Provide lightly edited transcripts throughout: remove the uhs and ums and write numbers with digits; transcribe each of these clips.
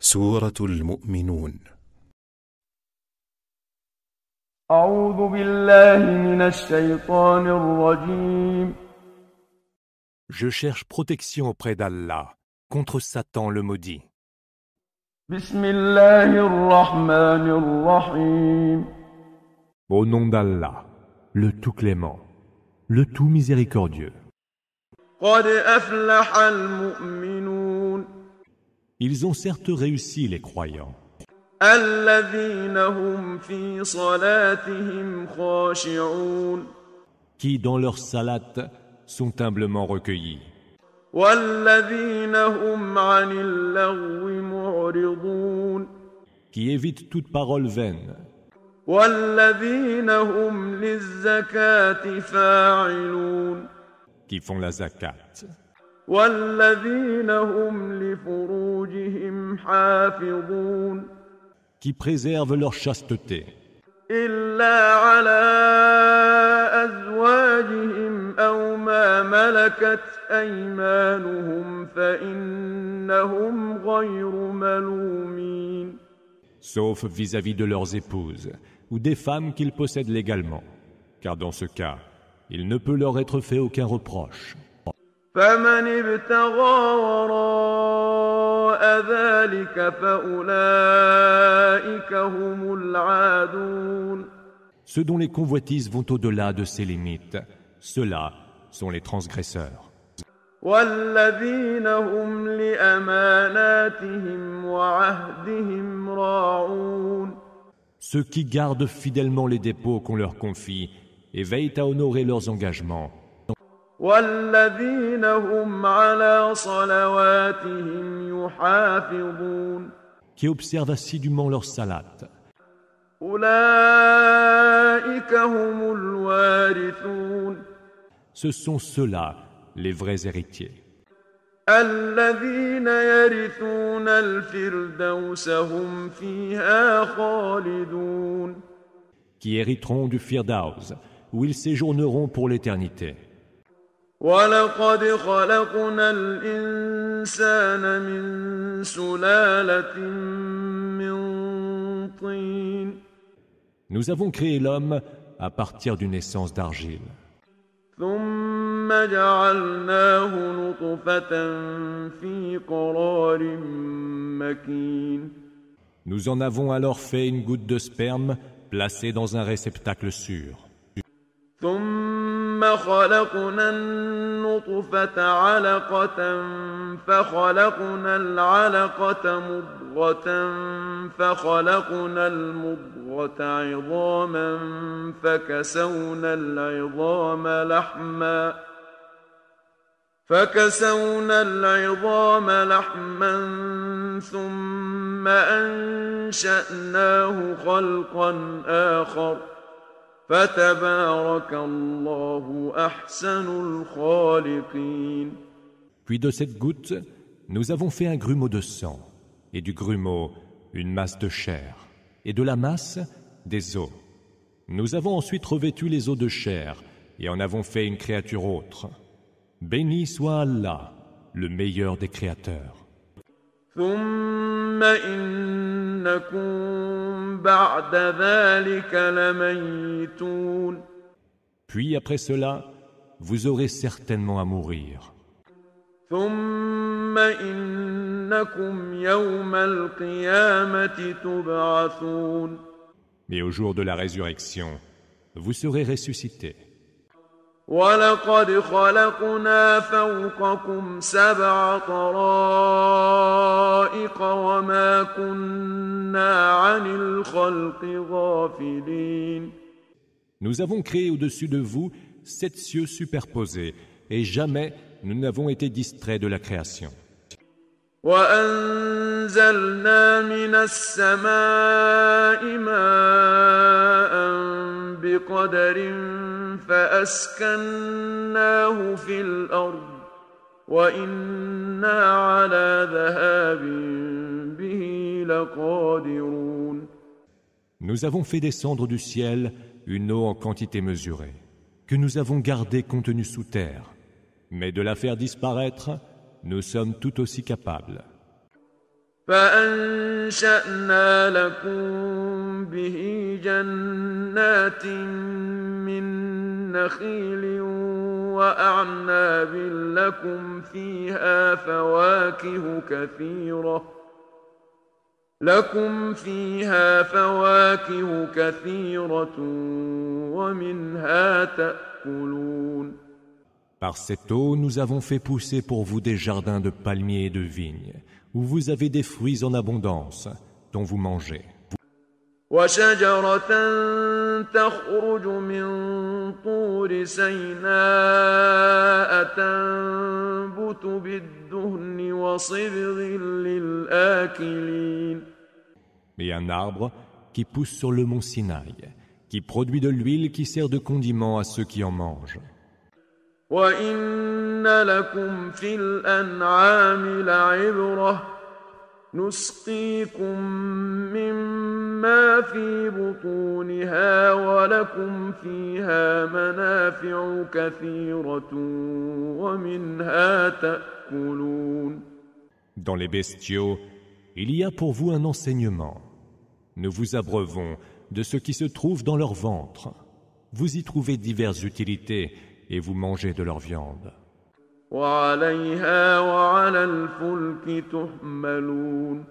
سورة المؤمنون. أعوذ بالله من الشيطان الرجيم. Je cherche protection auprès d'Allah contre Satan le maudit. بسم الله الرحمن الرحيم. Au nom d'Allah, le tout clément, le tout miséricordieux. قد أفلح المؤمنون. Ils ont certes réussi les croyants, الذين هم في صلاتهم خاشعون. qui dans leur salat sont humblement recueillis, والذين هم عن اللغو معرضون. qui évitent toute parole vaine, والذين هم للزكاة فاعلون. qui font la zakat, والذين هم لفروجهم حافظون. qui préservent leur chasteté, إلا على أزواجهم أو ما ملكت أيمانهم فإنهم غير ملومين. sauf vis-à-vis de leurs épouses ou des femmes qu'ils possèdent légalement, car dans ce cas, il ne peut leur être fait aucun reproche. فمن ابتغى وراء ذلك فأولئك هم العادون. Ceux dont les convoitises vont au-delà de ces limites, ceux-là sont les transgresseurs. والذين هم لأماناتهم وعهدهم راعون. Ceux qui gardent fidèlement les dépôts qu'on leur confie et veillent à honorer leurs engagements. والذين هم على صلواتهم يحافظون. Qui observent assidûment leur salat. أولئك هم الوارثون. Ce sont ceux-là, les vrais héritiers, الذين يرثون الفردوس هم فيها خالدون. qui hériteront du Firdaus, où ils séjourneront pour l'éternité. ولقد خلقنا الإنسان من سلالة من طين. Nous avons créé l'homme à partir d'une essence d'argile. ثم جعلناه نطفة في قرار مكين. Nous en avons alors fait une goutte de sperme placée dans un réceptacle sûr. ثم خلقنا النطفة علقة فخلقنا العلقة مضغة فخلقنا المضغة عظاما فكسونا العظام لحما ثم أنشأناه خلقا آخر فتبارك الله أحسن الخالقين. Puis de cette goutte, nous avons fait un grumeau de sang, et du grumeau, une masse de chair, et de la masse, des os. Nous avons ensuite revêtu les os de chair, et en avons fait une créature autre. Béni soit Allah, le meilleur des créateurs. ثم إنكم بعد ذلك لميتون. Puis après cela, vous aurez certainement à mourir. ثم إنكم يوم القيامة تبعثون. Mais au jour de la résurrection, vous serez ressuscités. ولقد خلقنا فوقكم 7 طرائق وما كنا عن الخلق غافلين. Nous avons créé au-dessus de vous 7 cieux superposés, et jamais nous n'avons été distraits de la création. وأنزلنا من السماء ماء بقدر فأسكناه في الأرض وإنا على ذهاب به لقادرون. Nous avons fait descendre du ciel une eau en quantité mesurée, que nous avons gardée contenue sous terre, mais de la faire disparaître, nous sommes tout aussi capables. فأنشأنا لكم به جنات من نخيل وأعناب لكم فيها فواكه كثيرة ومنها تأكلون. Par cette eau, nous avons fait pousser pour vous des jardins de palmiers et de vignes, où vous avez des fruits en abondance, dont vous mangez. وشجرة تخرج من طور سيناء تنبت بالدهن وصبغ للآكلين. Et un arbre qui pousse sur le mont Sinaï, qui produit de l'huile qui sert de condiment à ceux qui en mangent. وَإِنَّ لَكُمْ فِي الْأَنْعَامِ لَعِبْرَةً نُسْقِيكُم مِّمَّا فِي بُطُونِهَا وَلَكُمْ فِيهَا مَنَافِعُ كَثِيرَةٌ وَمِنْهَا تَأْكُلُونَ. Dans les bestiaux, il y a pour vous un enseignement. Nous vous abreuvons de ce qui se trouve dans leur ventre. Vous y trouvez diverses utilités et vous mangez de leur viande. وَعَلَيْهَا وَعَلَى الْفُلْكِ تُحْمَلُونَ.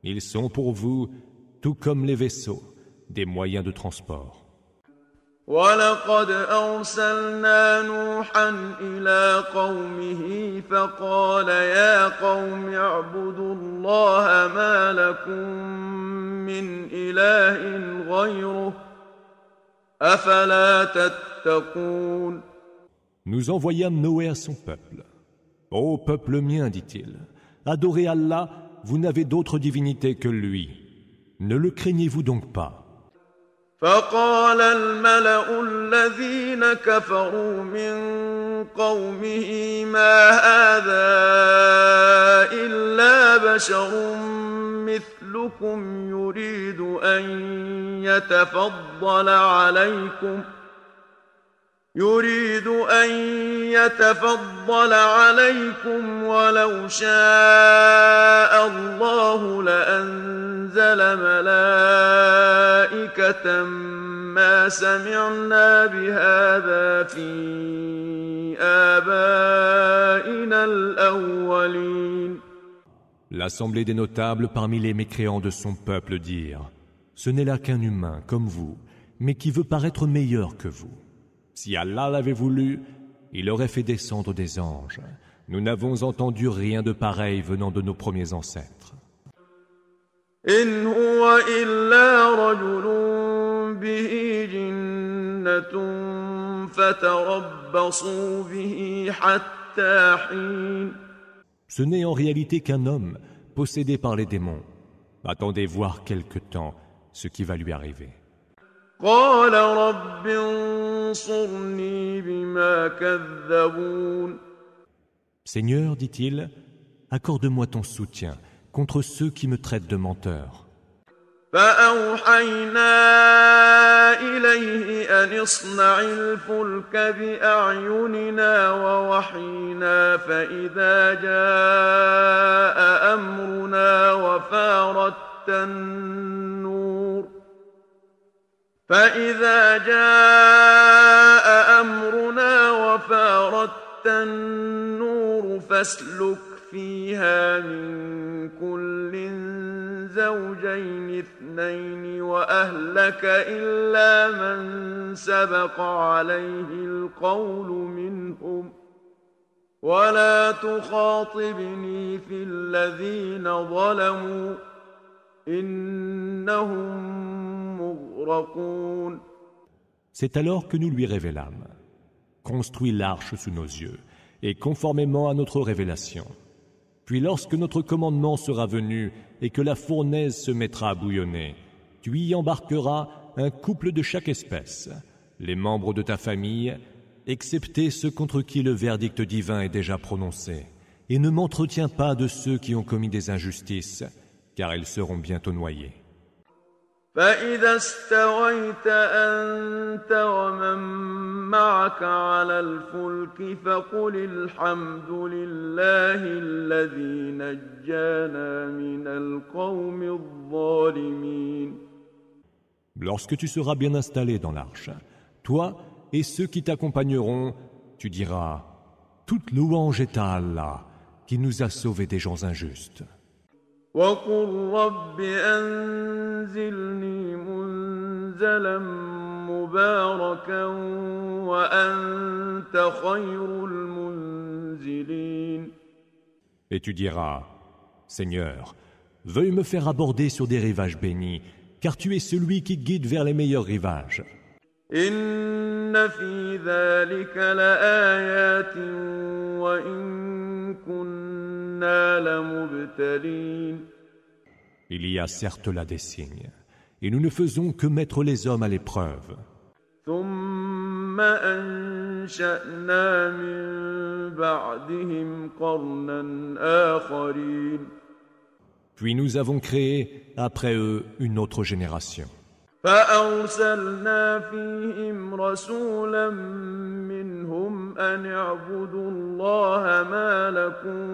Ils sont pour vous, tout comme les vaisseaux, des moyens de transport. وَلَقَدْ أَرْسَلْنَا نُوحًا إِلَىٰ قَوْمِهِ فَقَالَ يَا قَوْمِ اعْبُدُوا اللَّهَ مَا لَكُم مِّنْ إِلَٰهٍ غَيْرُهُ أَفَلَا تَتَّقُونَ. Nous envoyâmes Noé à son peuple. « Ô peuple mien, dit-il, adorez Allah, vous n'avez d'autre divinité que lui. Ne le craignez-vous donc pas ?» فقال الملأ الذين كفروا من قومه ما هذا إلا بشر مثلكم يريد أن يتفضل عليكم ولو شاء الله لأنزل ملائكة ما سمعنا بهذا في آبائنا الأولين. L'assemblée des notables parmi les mécréants de son peuple dirent « Ce n'est là qu'un humain comme vous, mais qui veut paraître meilleur que vous. Si Allah l'avait voulu, il aurait fait descendre des anges. Nous n'avons entendu rien de pareil venant de nos premiers ancêtres. » إن هو إلا رجل به جنة فتربصوا به حتى حين. Ce n'est en réalité qu'un homme possédé par les démons. Attendez voir quelque temps ce qui va lui arriver. قال رب انصرني بما كذبون. Seigneur, dit-il, accorde-moi ton soutien contre ceux qui me traitent de menteur. فأوحينا إليه أن اصنع الفلك بأعيننا ووحينا فإذا جاء أمرنا وفارت النور فاسلك فيها من كل زوجين اثنين وأهلك إلا من سبق عليه القول منهم ولا تخاطبني في الذين ظلموا إنهم مغرقون. C'est alors que nous lui révélâmes. Construis l'arche sous nos yeux, et conformément à notre révélation. Puis lorsque notre commandement sera venu et que la fournaise se mettra à bouillonner, tu y embarqueras un couple de chaque espèce, les membres de ta famille, excepté ceux contre qui le verdict divin est déjà prononcé, et ne m'entretiens pas de ceux qui ont commis des injustices, car ils seront bientôt noyés. فإذا استويت أنت ومن معك على الفلك فقل الحمد لله الذي نجانا من القوم الظالمين. Lorsque tu seras bien installé dans l'arche, toi et ceux qui t'accompagneront, tu diras « Toute louange est à Allah, qui nous a sauvés des gens injustes. » وقل رب أنزلني منزلا مباركا وأنت خير المنزلين. Et tu diras « Seigneur, veuille me faire aborder sur des rivages bénis, car tu es celui qui guide vers les meilleurs rivages. » إن في ذلك لآيات وإن كنا لمبتلين. Il y a certes là des signes, et nous ne faisons que mettre les hommes à l'épreuve. ثم أنشأنا من بعدهم قرنا آخرين. Puis nous avons créé, après eux, une autre génération. فأرسلنا فيهم رسولا منهم أن اعبدوا الله ما لكم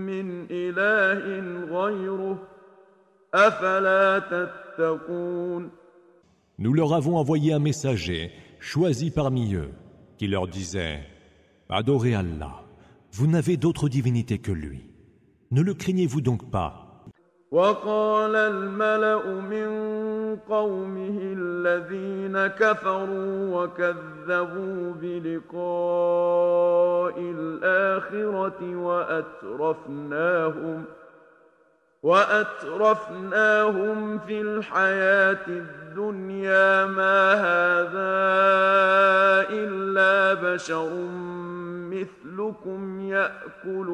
من إله غيره أفلا تتقون. Nous leur avons envoyé un messager, choisi parmi eux, qui leur disait « Adorez Allah, vous n'avez d'autre divinité que lui. Ne le craignez-vous donc pas ?» وقال الملأ من قومه الذين كفروا وكذبوا بلقاء الآخرة وأترفناهم في الحياة الدنيا ما هذا إلا بشر مثلكم يأكل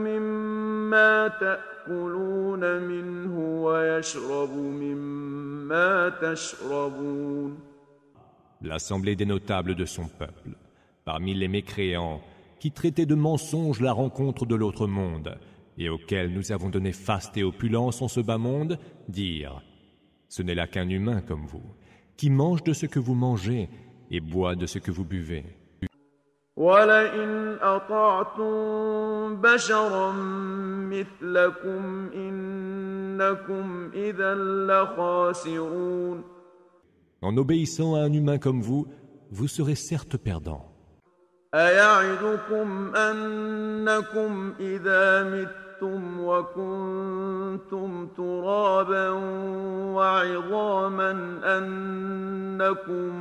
مما تأكلون منه ويشرب مما تشربون. L'assemblée des notables de son peuple, parmi les mécréants, qui traitaient de mensonges la rencontre de l'autre monde, et auxquels nous avons donné faste et opulence en ce bas monde, dirent « Ce n'est là qu'un humain comme vous, qui mange de ce que vous mangez et boit de ce que vous buvez. » وَلَئِنْ أَطَعْتُمْ بَشَرًا مِثْلَكُمْ إِنَّكُمْ إِذًا لَخَاسِرُونَ. En obéissant à un humain comme vous serez certes perdants. أَيَعِدُكُمْ أَنَّكُمْ إِذَا مِتُّمْ وَكُنْتُمْ تُرَابًا وَعِظَامًا أَنَّكُمْ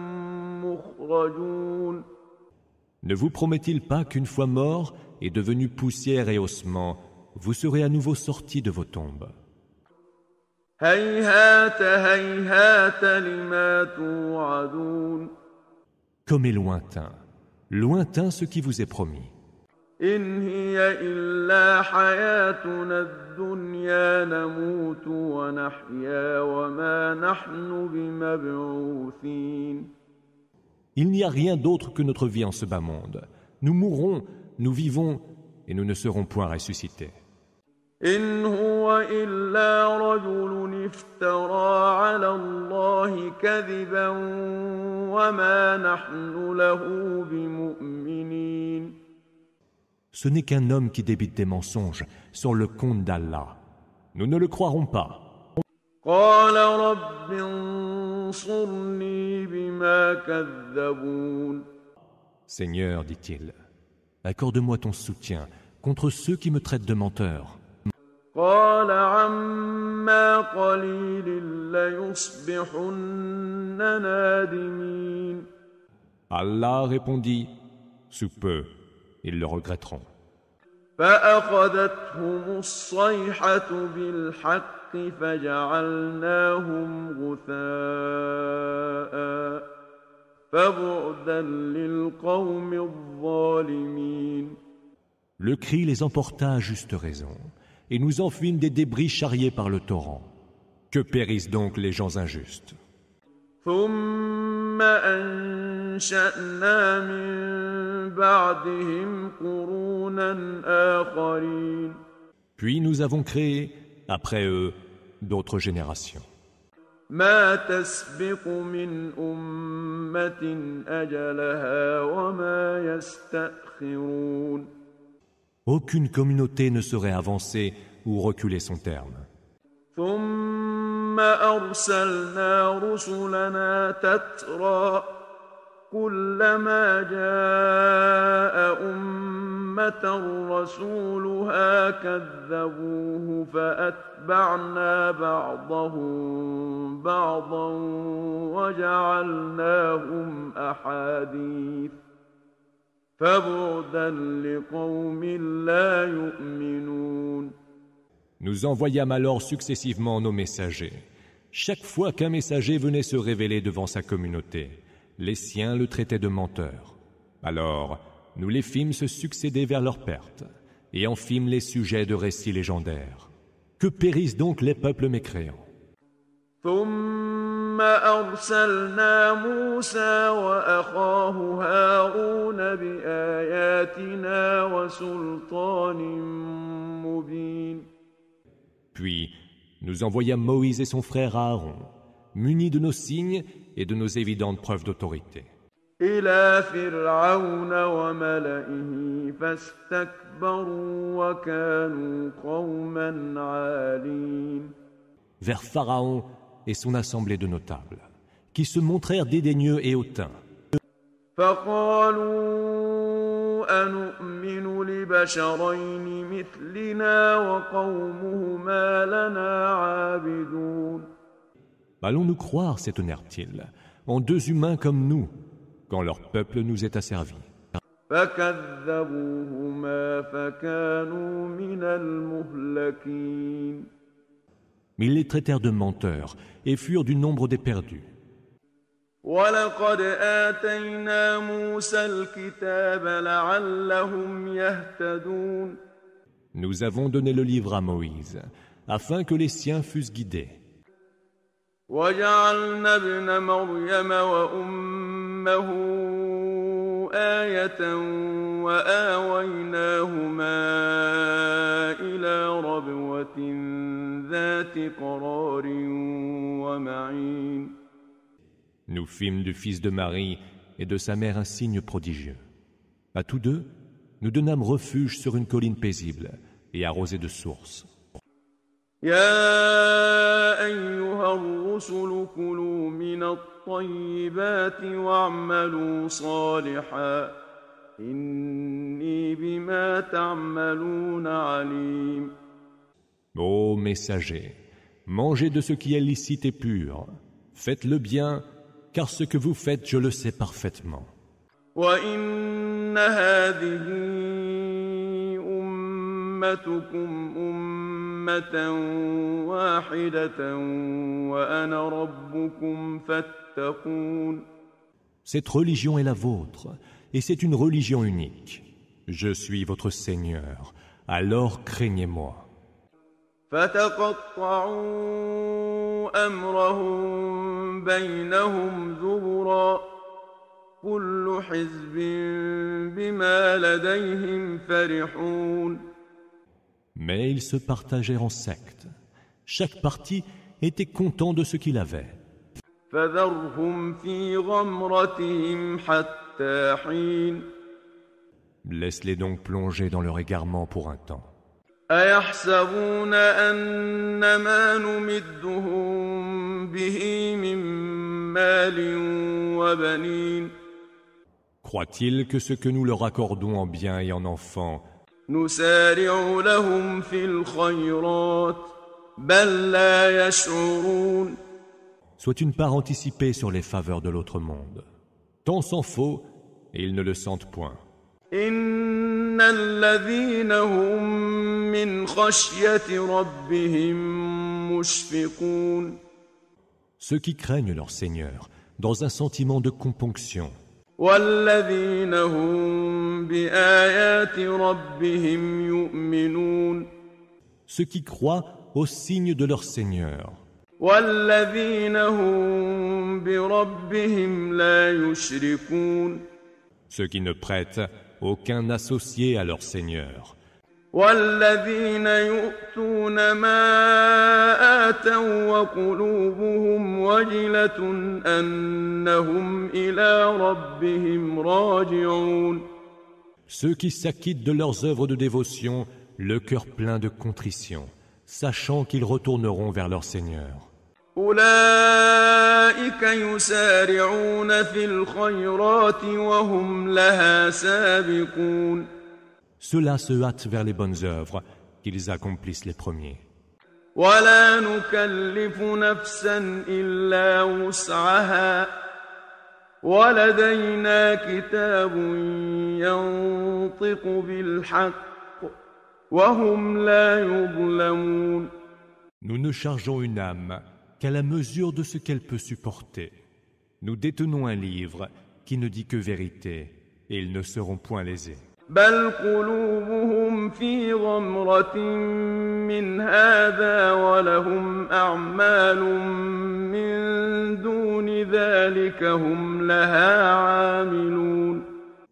مُخْرَجُونَ. Ne vous promet-il pas qu'une fois mort et devenu poussière et ossements, vous serez à nouveau sortis de vos tombes? هَيْهَاتَ هَيْهَاتَ لِمَا تُوعَدُونَ. Comme est lointain, lointain ce qui vous est promis. إِنْ هِيَ إِلَّا حَيَاتُنَا الدُّنْيَا نَمُوتُ وَنَحْيَا وَمَا نَحْنُ بِمَبْعُوثِينَ. Il n'y a rien d'autre que notre vie en ce bas monde. Nous mourrons, nous vivons, et nous ne serons point ressuscités. إِنْ هُوَ إِلَّا رَجُلٌ افْتَرَىٰ عَلَى اللَّهِ كَذِبًا وَمَا نَحْنُ لَهُ بِمُؤْمِنِينَ. Ce n'est qu'un homme qui débite des mensonges sur le compte d'Allah. Nous ne le croirons pas. قَالَ رَبِّ انصُرْنِي بِمَا كَذَّبُونِ. Seigneur, dit-il, accorde-moi ton soutien contre ceux qui me traitent de menteur. قَالَ عَمَّا قَلِيلٍ لَيُصْبِحُنَّ نَادِمِينَ. Allah répondit, sous peu, ils le regretteront. فأخذتهم الصيحة بالحق فجعلناهم غثاء فبعدا للقوم الظالمين. Le cri les emporta à juste raison, et nous en fîmes des débris charriés par le torrent. Que périssent donc les gens injustes. ثم أنشأنا من بعدهم قرونا آخرين. Puis nous avons créé, après eux, d'autres générations. ما تسبق من أمة أجلها وما يستأخرون Aucune communauté ne saurait avancer ou reculer son terme. ثم أرسلنا رسلنا تترى كلما جاء أمة رسولها كذبوه فأتبعنا بعضهم بعضا وجعلناهم أحاديث فبعدا لقوم لا يؤمنون. Nous envoyâmes alors successivement nos messagers. Chaque fois qu'un messager venait se révéler devant sa communauté, les siens le traitaient de menteur. Alors, nous les fîmes se succéder vers leur perte, et en fîmes les sujets de récits légendaires. Que périssent donc les peuples mécréants. ثم أرسلنا موسى وأخاه هارون بآياتنا وسلطان مبين. Puis, nous envoyâmes Moïse et son frère Aaron, munis de nos signes et de nos évidentes preuves d'autorité. إلى فرعون وملئه فاستكبروا وكانوا قوما عالين. Vers Pharaon et son assemblée de notables, qui se montrèrent dédaigneux et hautains. فقالوا أنؤمن لبشرين مثلنا وقومهما لنا عابدون. Allons-nous croire, s'étonnèrent-ils, en deux humains comme nous, quand leur peuple nous est asservi. فكذبوهما فكانوا من المهلكين. Mais ils les traitèrent de menteurs et furent du nombre des perdus. ولقد آتينا موسى الكتاب لعلهم يهتدون. Nous avons donné le livre à Moïse, afin que les siens fussent guidés. وجعلنا ابن مريم وأمه آية وآويناهما إلى ربوة ذات قرار ومعين. Nous fîmes du fils de Marie et de sa mère un signe prodigieux. À tous deux, nous donnâmes refuge sur une colline paisible et arrosée de sources. يا أيها الرسل كلوا من الطيبات واعملوا صالحا إني بما تعملون عليم. Ô messagers, mangez de ce qui est licite et pur. Faites le bien, car ce que vous faites, je le sais parfaitement. وإن هذه أمتكم أمة واحدة وأنا ربكم فاتقون. Cette religion est la vôtre, et c'est une religion unique. Je suis votre Seigneur, alors craignez-moi. فتقطعوا أمرهم بينهم زبرا كل حزب بما لديهم فرحون. Mais ils se partagèrent en sectes. Chaque parti était content de ce qu'il avait. فذرهم في غمرتهم حتى حين. Laisse-les donc plonger dans leur égarement pour un temps. أيحسبون أن ما نمدهم به من مال وبنين. Croient-ils que ce que nous leur accordons en biens et en enfants, نسارع لهم في الخيرات بل لا يشعرون. soit une part anticipée sur les faveurs de l'autre monde? Tant s'en faut, et ils ne le sentent point. إن الذين هم من خشية ربهم مشفقون. Ceux qui craignent leur Seigneur, dans un sentiment de componction, والذين هم بآيات ربهم يؤمنون. ceux qui croient aux signes de leur Seigneur, والذين هم بربهم لا يشركون. ceux qui ne prêtent aucun associé à leur Seigneur, والذين يؤتون ما آتوا وقلوبهم وجلة أنهم إلى ربهم راجعون. Ceux qui s'acquittent de leurs œuvres de dévotion, le cœur plein de contrition, sachant qu'ils retourneront vers leur Seigneur. أولئك يسارعون في الخيرات وهم لها سابقون. Ceux-là se hâtent vers les bonnes œuvres, qu'ils accomplissent les premiers. ولا نكلف نفسا إلا وسعها ولدينا كتاب ينطق بالحق وهم لا يظلمون. Nous ne chargeons une âme qu'à la mesure de ce qu'elle peut supporter. Nous détenons un livre qui ne dit que vérité, et ils ne seront point lésés. بل قلوبهم في غمرة من هذا ولهم أعمال من دون ذلك هم لها عاملون.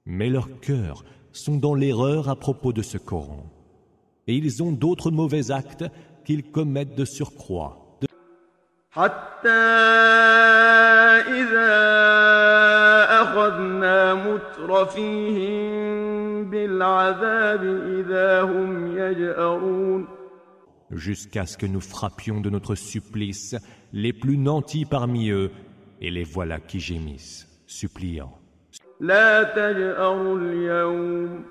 Mais leurs cœurs sont dans l'erreur à propos de ce Coran. Et ils ont d'autres mauvais actes qu'ils commettent de surcroît. حتى إذا أخذنا مترفيهم بالعذاب إذا هم يجأرون. Jusqu'à ce que nous frappions de notre supplice les plus nantis parmi eux, et les voilà qui gémissent, suppliant. لا تجأروا اليوم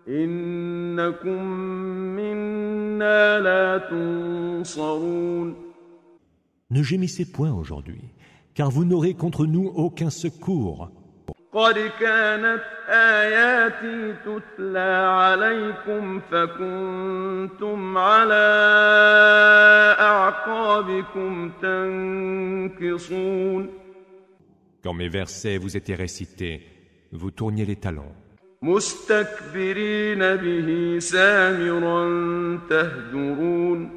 إنكم منا لا تنصرون. Ne gémissez point aujourd'hui, car vous n'aurez contre nous aucun secours. قد كانت آياتي تتلى عليكم فكنتم على أعقابكم تنكصون. Quand mes versets vous étaient récités, vous tourniez les talons. مستكبرين به سامرا تهجرون.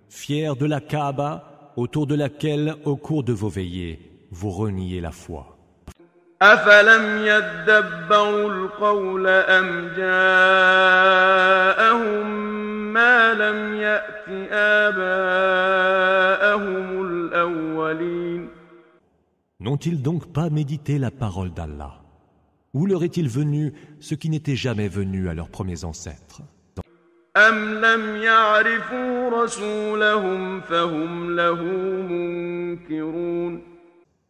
Fiers de la Kaaba, autour de laquelle, au cours de vos veillées, vous reniez la foi. أفلم يدبروا القول أم جاءهم ما لم يأت آباءهم الأولين. N'ont-ils donc pas médité la parole d'Allah? Où leur est-il venu ce qui n'était jamais venu à leurs premiers ancêtres? أم لم يعرفوا رسولهم فهم له منكرون.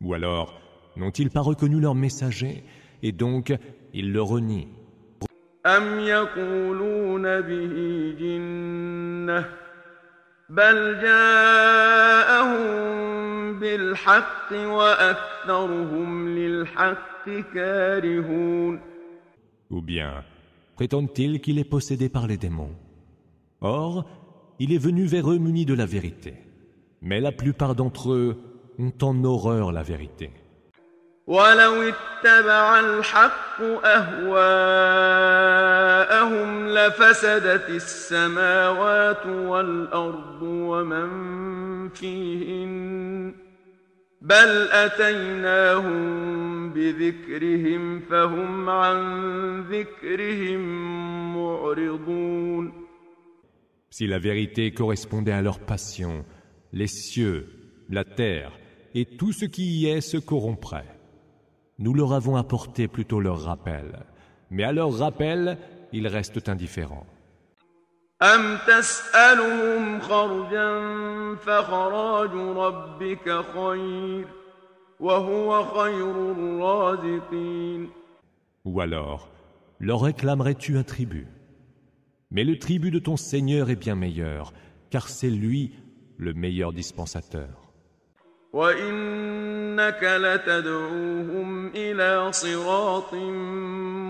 Ou alors, n'ont-ils pas reconnu leur messager, et donc ils le renient? أم يقولون به جنة بل جاءهم بالحق وأكثرهم للحق كارهون. Ou bien, prétendent-ils qu'il est possédé par les démons? Or, il est venu vers eux muni de la vérité. Mais la plupart d'entre eux ont en horreur la vérité. ولو اتبع الحق أهواءهم لفسدت السماوات والأرض ومن فيهن بل أتيناهم بذكرهم فهم عن ذكرهم معرضون. Si la vérité correspondait à leur passion, les cieux, la terre et tout ce qui y est se corrompraient. Nous leur avons apporté plutôt leur rappel, mais à leur rappel, ils restent indifférents. أم تسألهم خرجا فخراج ربك خير وهو خير الرازقين. Ou alors, leur réclamerais-tu un tribut? Mais le tribut de ton Seigneur est bien meilleur, car c'est lui le meilleur dispensateur. وإنك لتدعوهم إلى صراط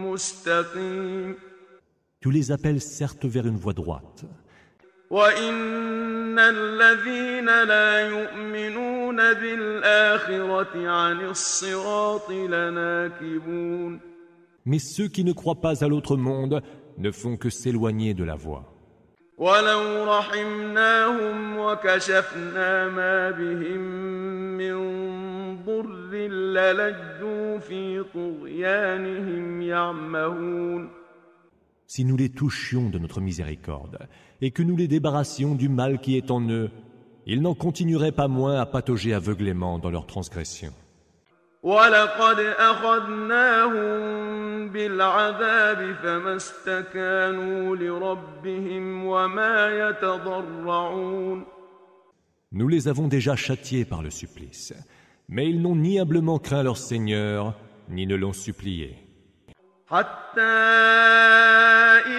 مستقيم. Tu les appelles certes vers une voie droite. وإن الذين لا يؤمنون بالآخرة عن الصراط لناكبون. Mais ceux qui ne croient pas à l'autre monde ne font que s'éloigner de la voie. ولو رحمناهم وكشفنا ما بهم من ضر للجوا في طغيانهم يعمهون. si nous les touchions de notre miséricorde et que nous les débarrassions du mal qui est en eux, ils n'en continueraient pas moins à patauger aveuglément dans leurs transgressions. وَلَقَدْ أَخَذْنَاهُمْ بِالْعَذَابِ فَمَا اسْتَكَانُوا لِرَبِّهِمْ وَمَا يَتَضَرَّعُونَ. Nous les avons déjà châtiés par le supplice, mais ils n'ont ni humblement craint leur Seigneur, ni ne l'ont supplié. حتى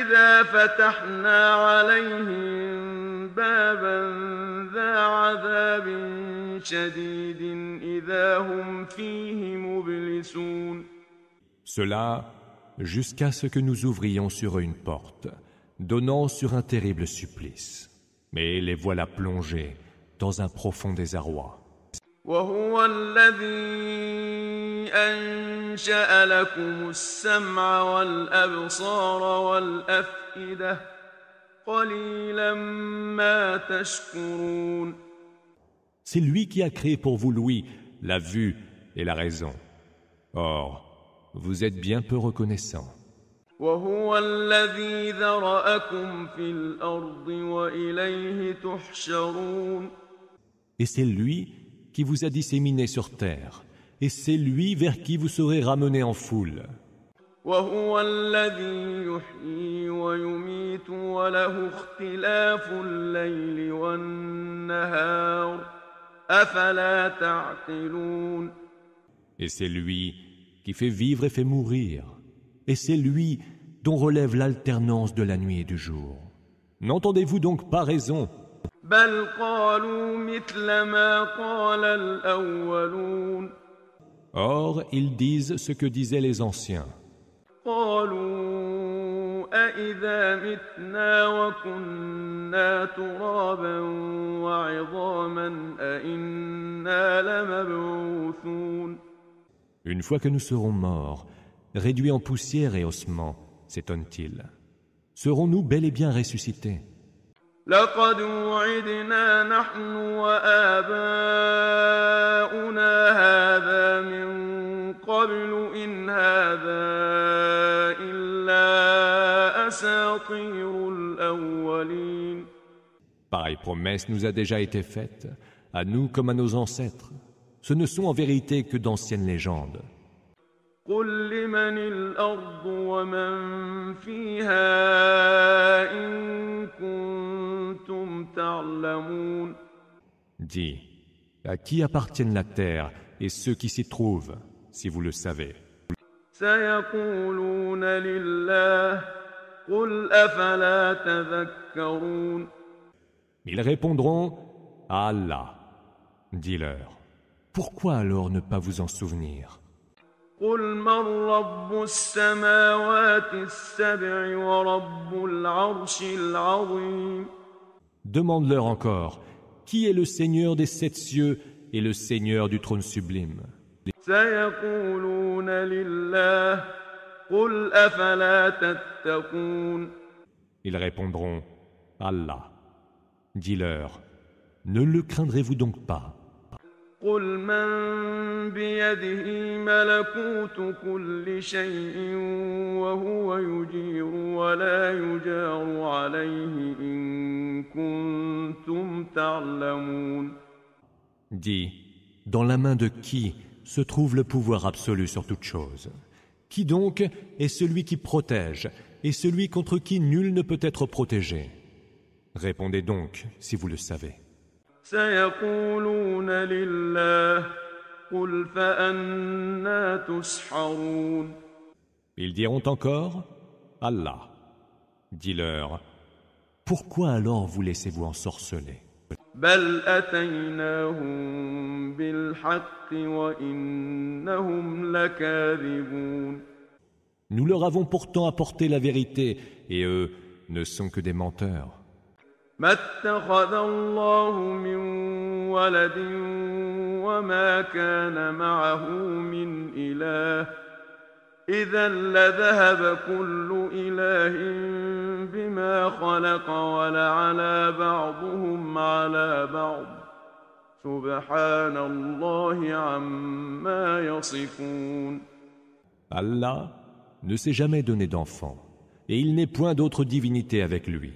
إذا فتحنا عليهم بابا ذا عذاب شديد إذا هم فيه مبلسون. Cela jusqu'à ce que nous ouvrions sur eux une porte, donnant sur un terrible supplice. Mais les voilà plongés dans un profond désarroi. وهو الذي أنشأ لكم السمع والأبصار والأفئدة قليلا ما تشكرون. C'est lui qui a créé pour vous l'ouïe, la vue et la raison. Or, vous êtes bien peu reconnaissants. وهو الذي ذرأكم في الأرض وإليه تحشرون. Et c'est lui qui vous a disséminé sur terre, et c'est lui vers qui vous serez ramenés en foule. وهو الذي يحيي ويميت وله اختلاف الليل والنهار أفلا تعقلون. Et c'est lui qui fait vivre et fait mourir, et c'est lui dont relève l'alternance de la nuit et du jour. N'entendez-vous donc pas raison? بل قالوا مثل ما قال الأولون. Or, ils disent ce que disaient les anciens. قالوا أإذا متنا وكنا ترابا وعظاما أإنا لمبعوثون. Une fois que nous serons morts, réduits en poussière et ossements, s'étonne-t-il, serons-nous bel et bien ressuscités? لقد وعدنا نحن وآباؤنا هذا من قبل إن هذا إلا أساطير الأولين. Pareille promesse nous a déjà été faite, à nous comme à nos ancêtres. Ce ne sont en vérité que d'anciennes légendes. قل لمن الأرض ومن فيها إن كنتم تعلمون. Dis, à qui appartiennent la terre et ceux qui s'y trouvent, si vous le savez? سيقولون لله قل أفلا تذكرون. Ils répondront à Allah. Dis-leur, pourquoi alors ne pas vous en souvenir? قل من رب السماوات السبع ورب العرش العظيم. Demande-leur encore, qui est le Seigneur des 7 cieux et le Seigneur du trône sublime? سيقولون لله قل أفلا تتقون. Ils répondront, Allah. Dis-leur, ne le craindrez-vous donc pas? قل من بيده ملكوت كل شيء وهو يجير ولا يجار عليه إن كنتم تعلمون. Dis, dans la main de qui se trouve le pouvoir absolu sur toute chose? Qui donc est celui qui protège et celui contre qui nul ne peut être protégé? Répondez donc, si vous le savez. سيقولون لله قل فأنا تسحرون. Ils diront encore, Allah. Dis-leur, pourquoi alors vous laissez-vous ensorceler? بل أتيناهم بالحق وإنهم لكاذبون. Nous leur avons pourtant apporté la vérité, et eux ne sont que des menteurs. ما اتخذ الله من ولد وما كان معه من إله إذا لذهب كل إله بما خلق ولعلى بعضهم على بعض سبحان الله عما يصفون. Allah ne s'est jamais donné d'enfant, et il n'est point d'autre divinité avec lui.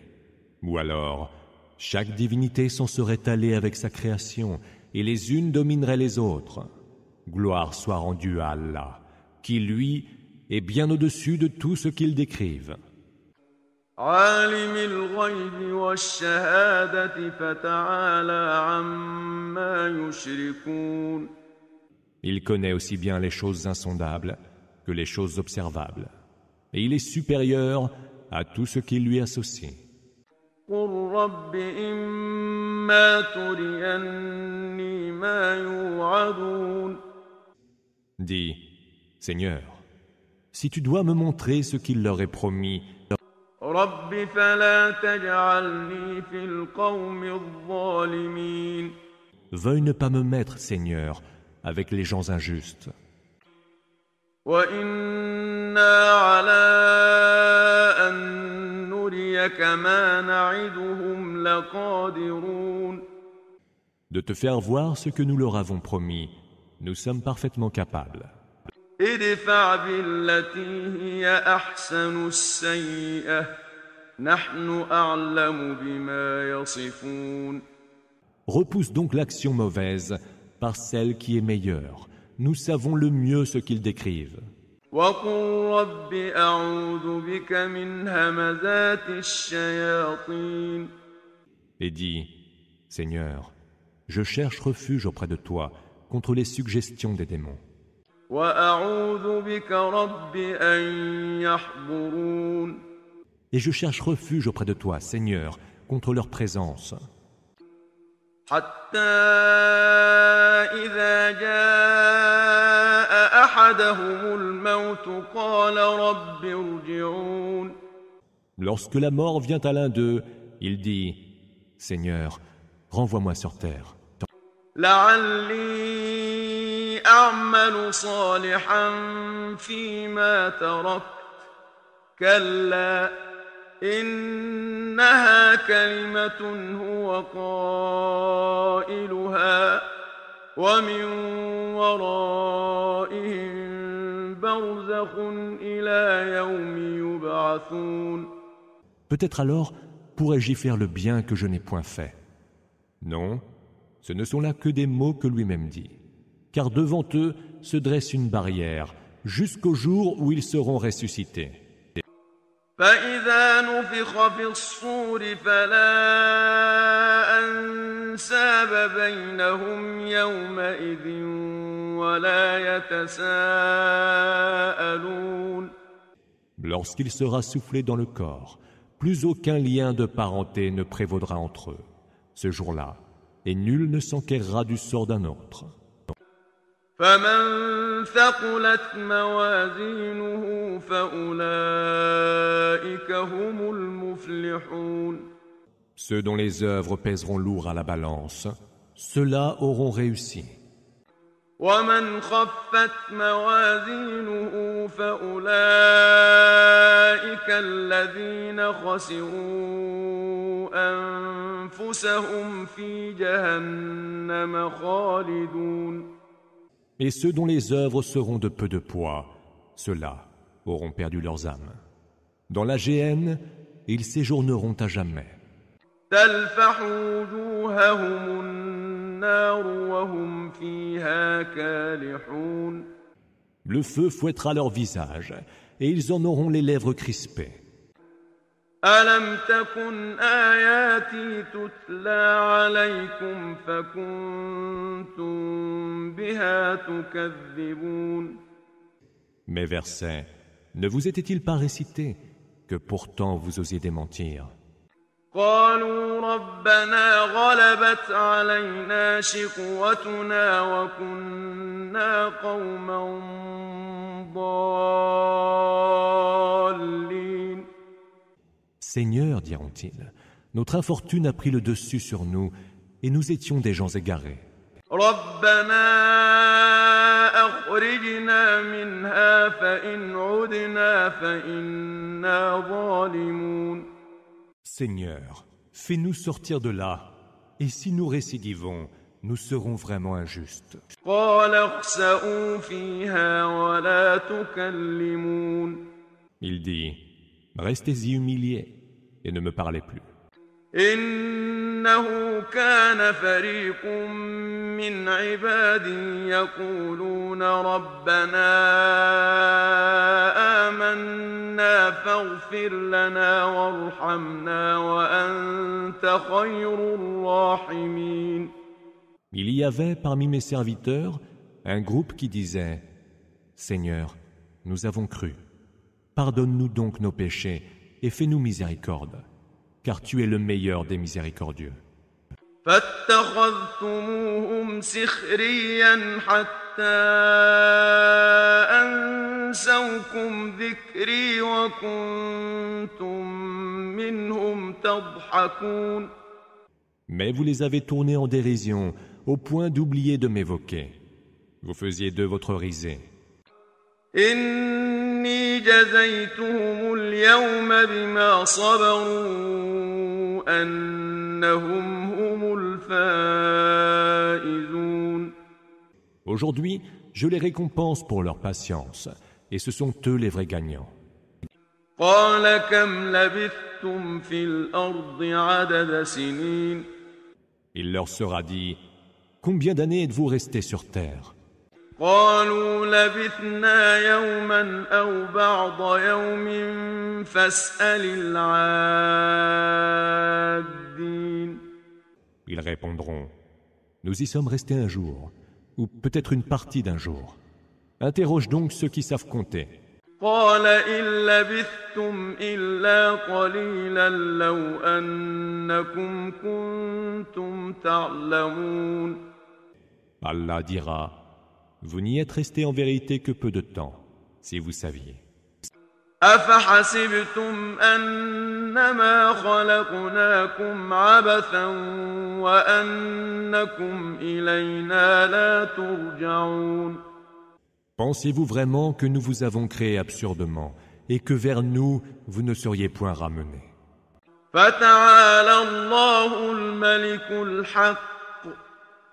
Ou alors, chaque divinité s'en serait allée avec sa création, et les unes domineraient les autres. Gloire soit rendue à Allah, qui, lui, est bien au-dessus de tout ce qu'ils décrivent. عالم الغيب والشهادة فتعالى عما يشركون. Il connaît aussi bien les choses insondables que les choses observables, et il est supérieur à tout ce qui lui associe. قل رب إما تريني ما يوعدون. Dis, Seigneur, si tu dois me montrer ce qu'il leur est promis, رب فلا تجعلني في القوم الظالمين. veuille ne pas me mettre, Seigneur, avec les gens injustes. وإنا على أن نريك ما نعدهم لقادرون. De te faire voir ce que nous leur avons promis, nous sommes parfaitement capables. ادفع بالتي هي أحسن السيئة نحن أعلم بما يصفون. Repousse donc l'action mauvaise par celle qui est meilleure. Nous savons le mieux ce qu'ils décrivent. وقل رب أعوذ بك من همزات الشياطين. Et dis, Seigneur, je cherche refuge auprès de toi contre les suggestions des démons. وأعوذ بك رب أن يحضرون. Et je cherche refuge auprès de toi, Seigneur, contre leur présence. حتى إذا جاء أحدهم الموت قال رب ارجعون. Lorsque la mort vient à l'un d'eux, il dit, Seigneur, renvoie-moi sur terre. لعلي أعمل صالحا فيما تركت كلا إنها كلمة هو قائلها ومن ورائهم برزخ إلى يوم يبعثون. Peut-être alors pourrais-je y faire le bien que je n'ai point fait. Non, ce ne sont là que des mots que lui-même dit. Car devant eux se dresse une barrière jusqu'au jour où ils seront ressuscités. فإذا نفخ في الصور فلا أنساب بينهم يومئذ ولا يتساءلون. Lorsqu'il sera soufflé dans le corps, plus aucun lien de parenté ne prévaudra entre eux, ce jour-là, et nul ne s'enquérera du sort d'un autre. فمن ثقلت موازينه فأولئك هم المفلحون. Ceux dont les œuvres pèseront lourd à la balance, ceux-là auront réussi. ومن خفت موازينه فأولئك الذين خسروا أنفسهم في جهنم خالدون. Et ceux dont les œuvres seront de peu de poids, ceux-là auront perdu leurs âmes. Dans la géhenne, ils séjourneront à jamais. تلفح وجوههم النار وهم فيها كالحون. Le feu fouettera leur visage, et ils en auront les lèvres crispées. ألم تكن آياتي تتلى عليكم فكنتم بها تكذبون. Mes versets ne vous étaient-ils pas récités, que pourtant vous osiez démentir? قالوا ربنا غلبت علينا شقوتنا وكنا قوما ضالين. Seigneur, diront-ils, notre infortune a pris le dessus sur nous et nous étions des gens égarés. ربنا أخرجنا منها فإن عدنا فإنا ظالمون. Seigneur, fais-nous sortir de là, et si nous récidivons, nous serons vraiment injustes. قال اخسئوا فيها ولا تكلمون. Il dit, restez-y humiliés et ne me parlez plus. إنه كان فريق من عبادي يقولون ربنا آمنا فاغفر لنا وارحمنا وأنت خير الراحمين. Il y avait parmi mes serviteurs un groupe qui disait « Seigneur, nous avons cru. Pardonne-nous donc nos péchés et fais-nous miséricorde, car tu es le meilleur des miséricordieux. » فاتخذتموهم سخريا حتى أنسوكم ذكري وكنتم منهم تضحكون. Mais vous les avez tournés en dérision, au point d'oublier de m'évoquer. Vous faisiez d'eux votre risée. إني جزيتهم اليوم بما صبروا أنهم هم الفائزون. Aujourd'hui, je les récompense pour leur patience, et ce sont eux les vrais gagnants. قال كم لبثتم في الأرض عدد سنين. Il leur sera dit, combien d'années êtes-vous restés sur terre? قالوا لبثنا يوما أو بعض يوم فاسأل العادين. Ils répondront, nous y sommes restés un jour, ou peut-être une partie d'un jour. Interroge donc ceux qui savent compter. قال إن لبثتم إلا قليلا لو أنكم كنتم تعلمون. Allah dira, vous n'y êtes restés en vérité que peu de temps, si vous saviez. أفحسبتم أنما خلقناكم عبثا وأنكم إلينا لا ترجعون. Pensez-vous vraiment que nous vous avons créé absurdement et que vers nous vous ne seriez point ramenés? فتعالى الله الملك الحق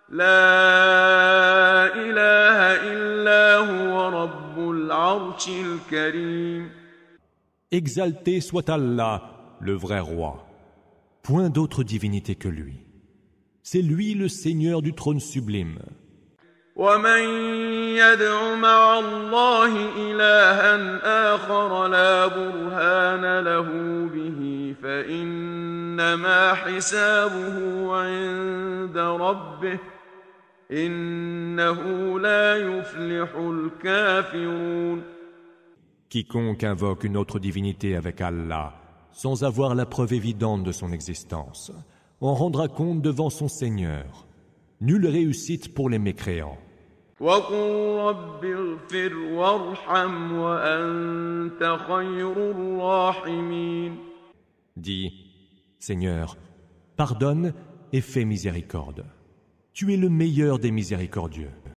لا إله إلا هو رب العرش الكريم. Exalté soit Allah, le vrai roi. Point d'autre divinité que lui. C'est lui le Seigneur du trône sublime. ومن يدع مع الله إلها آخر لا برهان له به فإنما حسابه عند ربه إنه لا يفلح الكافرون. Quiconque invoque une autre divinité avec Allah, sans avoir la preuve évidente de son existence, en rendra compte devant son Seigneur. Nulle réussite pour les mécréants. وقل رب اغفر وارحم وأنت خير الراحمين. Dis, Seigneur, pardonne et fais miséricorde. Tu es le meilleur des miséricordieux.